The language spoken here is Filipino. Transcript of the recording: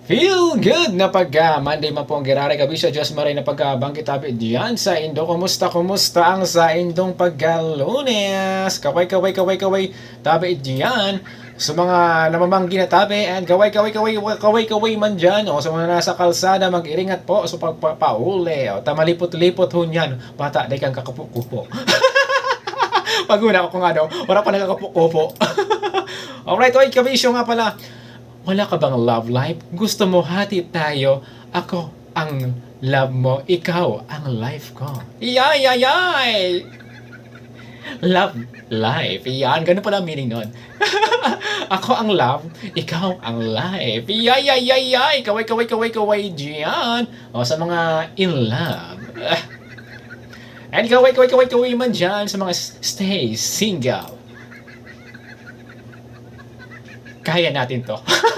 Feel good na pagka Monday man po ang girare kabisya Diyos maray na pagkabanggit tabi diyan sa Indo. Kumusta ang sa Indong pagka Lunes? Kaway tabi diyan sa mga namamanggi na tabi and kaway man dyan o sa mga nasa kalsada mag-iringat po sa pagpapauli o tamalipot-lipot hunyan bata day kang kakapukupo. Paguna ko kung ano, wala pa nagkakapukupo. Alright, oy kabisyo nga pala. Wala ka bang love life? Gusto mo hati tayo? Ako ang love mo, ikaw ang life ko. Yay! Love life. Yan, ganun pala ang meaning nun. Ako ang love, ikaw ang life. Yay! Kaway diyan. O sa mga in love. And kaway man dyan sa mga stay single. Kaya natin to.